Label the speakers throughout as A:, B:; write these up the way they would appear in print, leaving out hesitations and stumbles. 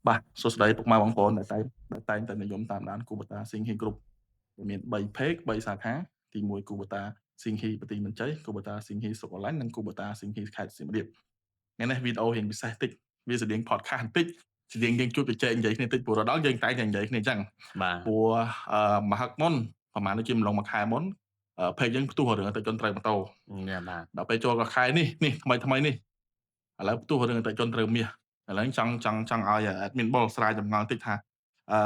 A: បាទសួស្តីពុកម៉ែបងប្អូនដែលតែងតែនិយមតាមដាន Kubota Singhi Group ដែលមាន3 Page 3សាខាទី1 Kubota Singhi បន្ទាយមានជ័យ Kubota Singhi សុខអនឡាញនិង Kubota Singhi ខេត្តសៀមរាបថ្ងៃនេះវីដេអូរៀងពិសេសតិចវាស្រដៀង podcast បន្តិចស្រដៀងយើងជួបជជែកនិយាយគ្នាតិចព្រោះដល់យើងតែងតែនិយាយគ្នាអញ្ចឹង
B: បាទ
A: ព្រោះមហឹកមុនប្រហែលដូចជាម្លងមួយខែមុនPage យើងផ្ទុះរឿងអតិថិជនត្រូវម៉ូតូ
B: យ៉ាបាទ
A: ដល់ពេលចូលខែនេះថ្មីនេះឥឡូវផ្ទុះរឿងអតិថិជនត្រូវមាសឥឡូវចង់ឲ្យ admin បុលស្រាយចម្ងល់តិចថាអឺ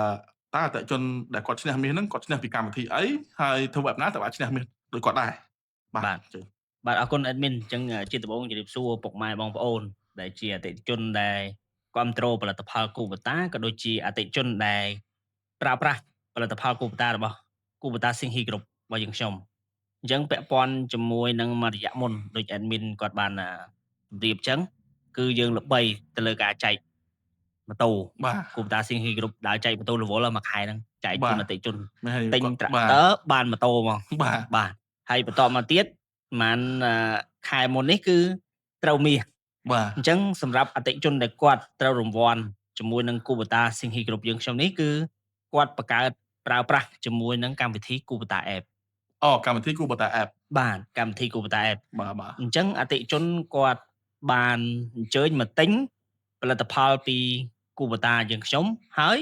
A: តើអតិថិជនដែលគាត់ឈ្នះមាសហ្នឹងគាត់ឈ្នះពីកម្មវិធីអីហើយធ្វើបែបណាទៅអាចឈ្នះមាសដូចគាត់ដែរ
B: បាទ
A: ជើ
B: បាទអរគុណ admin អញ្ចឹងជាដំបូងជម្រាបសួរពុកម៉ែបងប្អូនដែលជាអតិថិជនដែលគ្រប់គ្រងផលិតផល Kubota ក៏ដូចជាអតិថិជនដែលប្រើប្រាស់ផលិតផល Kubota របស់ Kubota Singhi Group របស់យើងខ្ញុំអញ្ចឹងពាក់ព័ន្ធជាមួយនឹងមួយរយៈមុនដូច admin គាត់បានជម្រាបអញ្ចឹងគឺយើងល្បីទៅលើការចែកម៉ូតូ
A: បាទ
B: Kubota Singhi Group ដើរចែកម៉ូតូរវល់មួយខែហ្នឹងចែកជូនអតិថិជន
A: មានហើយ
B: ទិញ
A: គាត់បាទ
B: tractor បានម៉ូតូហ្មង
A: បាទ
B: បាទហើយបន្តមកទៀតប្រហែលខែមុននេះគឺត្រូវមាស
A: បាទ
B: អញ្ចឹងសម្រាប់អតិថិជនដែលគាត់ត្រូវរង្វាន់ជាមួយនឹង Kubota Singhi Group យើងខ្ញុំនេះគឺគាត់បង្កើតប្រើប្រាស់ជាមួយនឹងកម្មវិធី Kubota App
A: អូកម្មវិធី Kubota App
B: បាទកម្មវិធី Kubota App
A: បាទ
B: អញ្ចឹងអតិថិជនគាត់បានអញ្ជើញមកទិញផលិតផលពី Kubota យើងខ្ញុំហើយ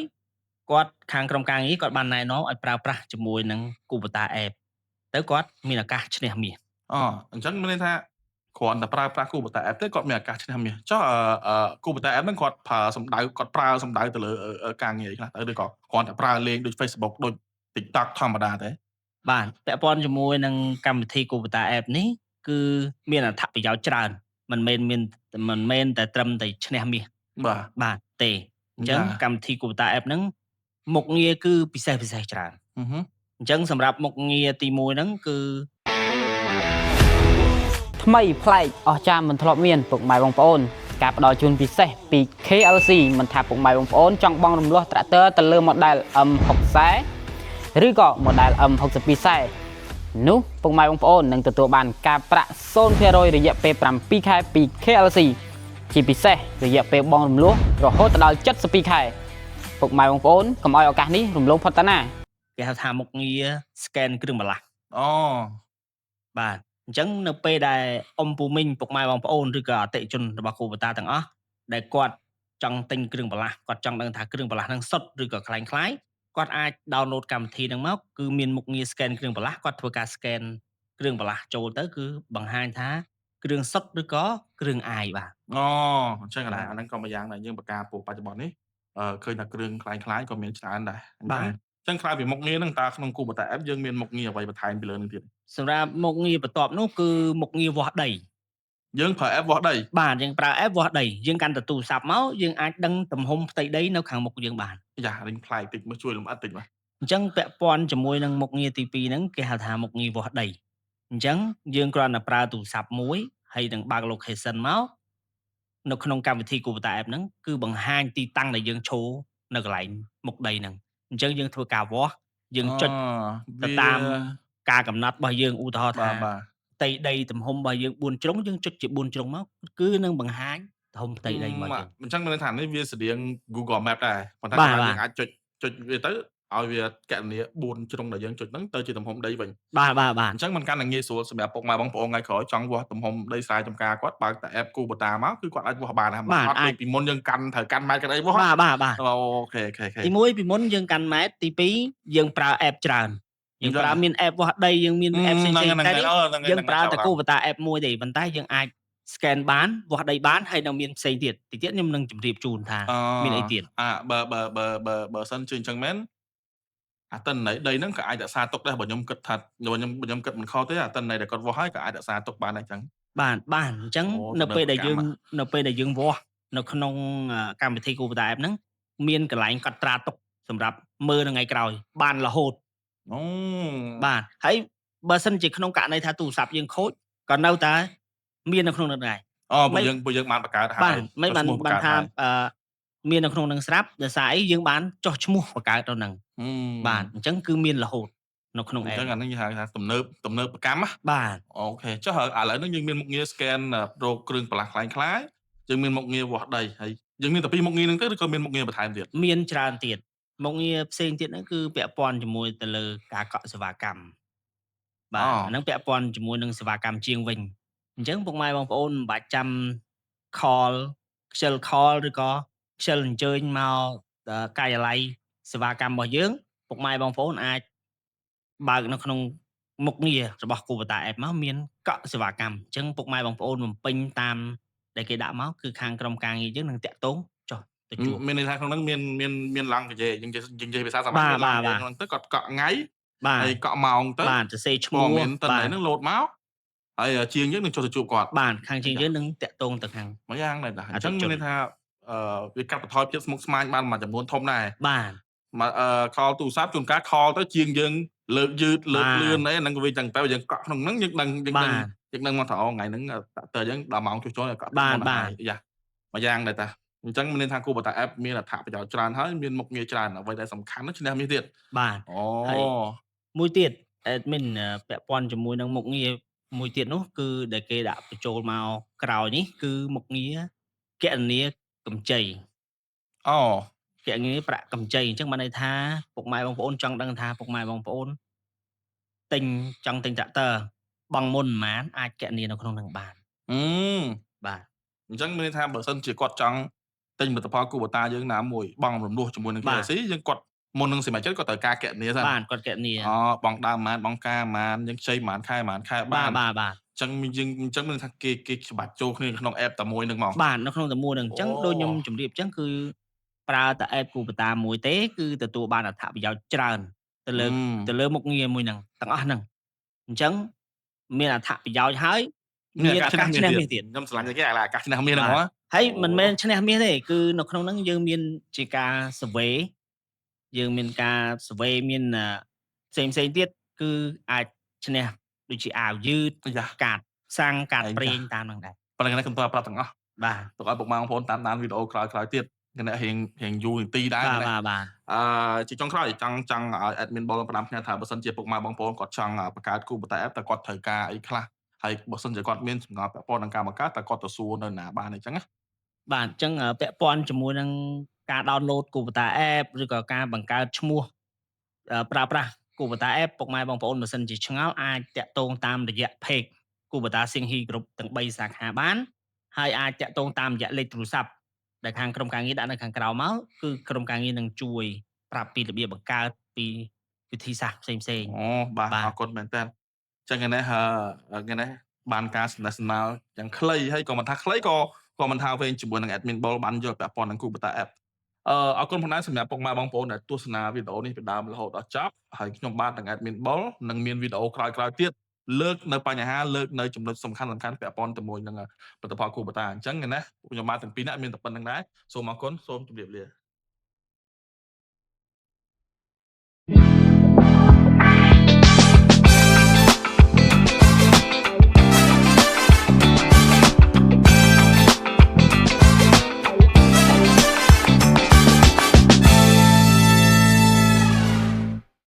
B: គាត់ខាងក្រុមការងារគាត់បានណែនាំឲ្យប្រើប្រាស់ជាមួយនឹង Kubota App ទៅគាត់មានឱកាសឈ្នះមាស
A: អូអញ្ចឹងមានន័យថាគ្រាន់តែប្រើប្រាស់ Kubota App ទេគាត់មានឱកាសឈ្នះមាសចុះKubota App ហ្នឹងគាត់ប្រើសំដៅទៅលើការងារអីខ្លះទៅឬក៏គ្រាន់តែប្រើលេងដូច Facebook ដូច TikTok ធម្មតាទេ
B: បាទពាក់ព័ន្ធជាមួយនឹងកម្មវិធី Kubota App នេះគឺមានអត្ថប្រយោជន៍ច្រើនមិនមែនតែត្រឹមតែឈ្នះមាស
A: បាទ
B: បាទទេអញ្ចឹង
A: យ៉ា
B: កម្មវិធី Kubota App ហ្នឹងមុខងារគឺពិសេសច្រើនអញ្ចឹងសម្រាប់មុខងារទី1ហ្នឹងគឺ
C: ថ្មីប្លែកអស្ចារ្យមិនធ្លាប់មានពុកម៉ែបងប្អូនការផ្ដល់ជូនពិសេសពី KLC មិនថាពុកម៉ែបងប្អូនចង់បង់រំលោះ Tractor ទៅលើ model M60 ឬក៏ model M62 នោះពុកម៉ែបងប្អូននឹងទទួលបានការប្រាក់ 0% រយៈពេល7ខែពី KLC ជាពិសេសរយៈពេលបង់រំលោះរហូតដល់72ខែពុកម៉ែបងប្អូនកុំឲ្យឱកាសនេះរំលងផុតតាណា
B: គេហៅថាមុខងារ scan គ្រឿងបន្លាស់
A: អូ
B: បាទអញ្ចឹងនៅពេលដែលអ៊ំពូមីងពុកម៉ែបងប្អូនឬក៏អតិថិជនរបស់ Kubota ទាំងអស់ដែលគាត់ចង់ទិញគ្រឿងបន្លាស់គាត់ចង់ដឹងថាគ្រឿងបន្លាស់ហ្នឹងសុទ្ធឬក៏คล้ายគាត់អាច download កម្មវិធីហ្នឹងមកគឺមានមុខងារ scan គ្រឿងបន្លាស់គាត់ធ្វើការ scan គ្រឿងបន្លាស់ចូលទៅគឺបង្ហាញថាគ្រឿងសុទ្ធឬក៏គ្រឿងអាយបាទ
A: អូអញ្ចឹងអា
B: បាទ
A: ហ្នឹងក៏ម្យ៉ាងដែរយើងបង្ការពួកបច្ចុប្បន្ននេះឃើញថាគ្រឿងคล้ายក៏មានច្រើនដែរអញ្ចឹង
B: បាទ
A: អញ្ចឹងក្រៅពីមុខងារហ្នឹងតើក្នុង Kubota App យើងមានមុខងារអ្វីបន្ថែមពីលើនេះទៀត
B: សម្រាប់មុខងារបន្ទាប់នោះគឺមុខងារវាស់ដី
A: យើងប្រើ App វាស់ដី
B: បាទយើងប្រើ app វាស់ដីយើងកាន់តែទូរស័ព្ទមកយើងអាចដឹងទំហំផ្ទៃដីនៅខាងមុខយើងបាន
A: យ៉ារៀងប្លែកតិចមើលជួយលម្អិតតិចបាទ
B: អញ្ចឹងពាក់ព័ន្ធជាមួយនឹងមុខងារទី2ហ្នឹងគេហៅថាមុខងារវាស់ដីអញ្ចឹងយើងគ្រាន់តែប្រើទូរស័ព្ទមួយហើយនឹងបើក location មកនៅក្នុងកម្មវិធី Kubota App ហ្នឹងគឺបង្ហាញទីតាំងដែលយើងឈរនៅកន្លែងមុខដីហ្នឹងអញ្ចឹងយើងធ្វើការវាស់យើងចុចទៅ
A: វា
B: តាមការកំណត់របស់យើងឧទាហរណ៍ថា
A: បាទ
B: ផ្ទៃដីទំហំរបស់យើង4ជ្រុងយើងចុចជា4ជ្រុងមកគឺនឹងបង្ហាញទំហំផ្ទៃដីរបស់យើង
A: អញ្ចឹងមានន័យថានេះវាស្រដៀង Google Map ដែរប៉ុន្តែយើងអាចចុចវាទៅឲ្យវាកណនា4ជ្រុងដែលយើងចុចហ្នឹងទៅជាទំហំដីវិញ
B: បាទ
A: អញ្ចឹងมันកាន់តែងាយស្រួលសម្រាប់ពុកម៉ែបងប្អូនថ្ងៃក្រោយចង់វាស់ទំហំដីស្រែចម្ការគាត់បើកតែ app Kubota មកគឺគាត់អាចវាស់បានហើយ
B: បាទ
A: អត់ដូចពីមុនយើងត្រូវកាន់ម៉ែត្រកាន់អីវាស់
B: បាទ
A: អូខេ
B: ទី1ពីមុនយើងកាន់ម៉ែត្រទី2យើងប្រើ app ច្រើនយើងប្រើមាន app វាស់ដីយើងមាន app ផ្សេងៗតែយើងប្រើតែ Kubota app មួយទេប៉ុន្តែយើងអាច scan បានវាស់ដីបានហើយនៅមានផ្សេងទៀតខ្ញុំនឹងជម្រាបជូនថាមានអីទៀត
A: បើសិនជាអញ្ចឹងមែនអាទិន្នន័យដីហ្នឹងក៏អាចរក្សាទុកដែរបើខ្ញុំគិតថាខ្ញុំគិតមិនខុសទេអាទិន្នន័យដែលគាត់វាស់ហើយក៏អាចរក្សាទុកបានដែរអញ្ចឹង
B: បាទអញ្ចឹងនៅពេលដែលយើងវាស់នៅក្នុងកម្មវិធី Kubota app ហ្នឹងមានកន្លែងកត់ត្រាទុកសម្រាប់មើលនៅថ្ងៃក្រោយបានរហូត
A: អូ
B: បាទហើយបើសិនជាក្នុងករណីថាទូរស័ព្ទយើងខូចក៏នៅតែមាននៅក្នុងនោះដែរ
A: អូពួកយើងបានបង្កើតហើយ
B: បាទមិនបានថាមាននៅក្នុងនឹងស្រាប់ដោយសារអីយើងបានចុះឈ្មោះបង្កើតទៅនឹងបាទអញ្ចឹងគឺមានរហូតនៅក្នុង
A: អញ្
B: app
A: ចឹងអានេះគេហៅថាទំនើបកម្មណា
B: បាទ
A: អូខេចុះឥឡូវនេះយើងមានមុខងារ scan រកគ្រឿងបន្លាស់คล้ายយើងមានមុខងារវាស់ដីហើយ យើងមានតែពីរមុខងារហ្នឹងទៅឬក៏មានមុខងារបន្ថែមទៀត
B: មានច្រើនទៀតមុខងារផ្សេងទៀតហ្នឹងគឺពាក់ព័ន្ធជាមួយទៅលើការកក់សេវាកម្មបាទ
A: អូ
B: អាហ្នឹងពាក់ព័ន្ធជាមួយនឹងសេវាកម្មជាងវិញអញ្ចឹងពុកម៉ែបងប្អូនមិនបាច់ចាំ call ខ្ជិល call ឬក៏ខ្ជិលអញ្ជើញមកការិយាល័យសេវាកម្មរបស់យើងពុកម៉ែបងប្អូនអាចបើកនៅក្នុងមុខងាររបស់ Kubota App មកមានកក់សេវាកម្មអញ្ចឹងពុកម៉ែបងប្អូនបំពេញតាមដែលគេដាក់មកគឺខាងក្រុមការងារយើងនឹងតាក់ទងចុះទៅជួប
A: មានន័យថាក្នុងហ្នឹងមានឡង់កាយយើងនិយាយភាសាសាមញ្ញ
B: បាទ
A: មានឡង់
B: បាទ
A: កាយក្នុងហ្នឹងទៅគាត់កក់ថ្ងៃ
B: បាទ
A: ហើយកក់ម៉ោងទៅ
B: បាទសរសេរឈ្មោ
A: ព័
B: ះ
A: ត៌មានតិន
B: បាទ
A: ហ្នឹងលោតមកហើយជាងយើងនឹងចុះទៅជួបគាត់
B: បាទខាងជាង
A: ចា៎
B: យើងនឹងតាក់ទងទៅខាង
A: មួយយ៉ាងដែរតាអញ្ចឹង
B: អតិថិជន
A: មានន័យថាវាកាត់បន្ថយភាពស្មុគស្មាញបានមួយចំនួនធំដែរ
B: បាទ
A: មកcall ទូរស័ព្ទជួនកាល call ទៅជាងយើងលើកយឺតលើក
B: បាទ
A: លឿនអីហ្នឹងវាចឹងទៅយើងកក់ក្នុងហ្នឹងយើងដឹងយើង
B: បាទ
A: ដឹងមកថាអូថ្ងៃហ្នឹងតើយើងដល់ម៉ោងចុះចូលកក់
B: បាទ
A: មុន
B: បាទ
A: ហើយយ៉ាមួយយ៉ាងដែរតាអញ្ចឹងមានន័យថា Kubota App មានអត្ថប្រយោជន៍ច្រើនហើយមានមុខងារច្រើនអ្វីដែលសំខាន់នោះឈ្នះមាសទៀត
B: បាទ
A: អូ
B: ហើយ មួយទៀត admin ពាក់ព័ន្ធជាមួយនឹងមុខងារមួយទៀតនោះគឺដែលគេដាក់បញ្ចូលមកក្រោយនេះគឺមុខងារគណនាកម្ចី
A: អូ
B: គណនាប្រាក់កម្ចីអញ្ចឹងបានន័យថាពុកម៉ែបងប្អូនចង់ដឹងថាពុកម៉ែបងប្អូនចង់ទិញ tractor បង់មុនប៉ុន្មានអាចគណនានៅក្នុងហ្នឹងបាន បាទ
A: អញ្ចឹងមានន័យថាបើសិនជាគាត់ចង់ទិញផលិតផល Kubota យើងណាមួយបង់រំលោះជាមួយនឹង
B: បាទ
A: KFC យើងគាត់មុននឹងសម្រេចចិត្តគាត់ត្រូវការគណនាសិន
B: បាទគាត់គណនា
A: អូបង់ដើមប៉ុន្មានបង់ការប៉ុន្មានយើងខ្ចីប៉ុន្មានខែប៉ុន្មានខែ
B: បា
A: បាន
B: ទបាទបាទ
A: អញ្ចឹងយើងអញ្ចឹងមានន័យថាគេច្បាច់ចូលគ្នាក្នុង app តែមួយហ្នឹងមក
B: បាទនៅក្នុងតែមួយហ្នឹងអញ្ចឹង
A: អូ
B: ដូចខ្ញុំជម្រាបអញ្ចឹងគឺប្រើតែ app Kubota មួយទេគឺទទួលបានអត្ថប្រយោជន៍ច្រើនទៅលើមុខងារមួយហ្នឹងទាំងអស់ហ្នឹងអញ្ចឹងមានអត្ថប្រយោជន៍ហើយមានឱកាសឈ្នះមាសទៀត
A: ខ្ញុំស្រឡាញ់តែគេអាឱកាសឈ្នះមាសហ្នឹងហ៎
B: ហើយមិនមែនឈ្នះមាសទេគឺនៅក្នុងហ្នឹងយើងមានជាការ survey យើងមានការ survey មានផ្សេងទៀតគឺអាចឈ្នះដូចជាអាវយឺត
A: អាយ៉ា
B: កាតសាំងកាត
A: អាយ៉ា
B: ប្រេងតាមហ្នឹងដែរ
A: ប៉ុន្តែខ្ញុំតើប្រាប់ទាំងអស់
B: បាទ
A: ទុកឲ្យពុកម៉ែបងប្អូនតាមដានវីដេអូក្រោយៗទៀតគណៈរៀងយូរនាទីដែរ
B: បាទ
A: ណា
B: បាទ
A: ជាចុងក្រោយចង់ឲ្យ admin ball ផ្ដាំផ្ញើថាបើសិនជាពុកម៉ែបងប្អូនគាត់ចង់បង្កើត Kubota App តើគាត់ត្រូវការអីខ្លះហើយបើសិនជាគាត់មានចម្ងល់ពាក់ព័ន្ធនឹងការបង្កើតតើគាត់ទៅសួរនៅណាបានអីចឹងណា
B: បាទអញ្ចឹងពាក់ព័ន្ធជាមួយនឹងការ download Kubota App ឬក៏ការបង្កើតឈ្មោះប្រើប្រាស់ Kubota App ពុកម៉ែបងប្អូនបើសិនជាឆ្ងល់អាចតាក់ទងតាមរយៈ page Kubota Singhi Group ទាំង3សាខាបានហើយអាចតាក់ទងតាមរយៈលេខទូរស័ព្ទដែលខាងក្រុមការងារដាក់នៅខាងក្រោមមកគឺក្រុមការងារនឹងជួយប្រាប់ពីរបៀបបង្កើតពីវិធីសាស្ត្រផ្សេងៗ
A: អូបាទ
B: បាទ
A: អរគុណមែនតើអញ្ចឹងថ្ងៃនេះបានការសំណេះសំណាលយ៉ាងខ្លីហើយក៏មិនថាខ្លីក៏មិនថាវែងជាមួយនឹង admin ball បានយល់ពាក់ព័ន្ធនឹង Kubota App អរគុណផងដែរសម្រាប់ពុកម៉ែបងប្អូនដែលទស្សនាវីដេអូនេះពីដើមរហូតដល់ចប់ហើយខ្ញុំបាទទាំង admin ball នឹងមានវីដេអូក្រោយៗទៀតលើកនៅបញ្ហាលើកនៅចំណុចសំខាន់ពាក់ព័ន្ធជាមួយនឹងផលិតផល Kubota អញ្ចឹងណាខ្ញុំបាទទាំងពីរនាក់មានតែប៉ុណ្្នឹងដែរសូមអរគុណសូមជម្រាបលា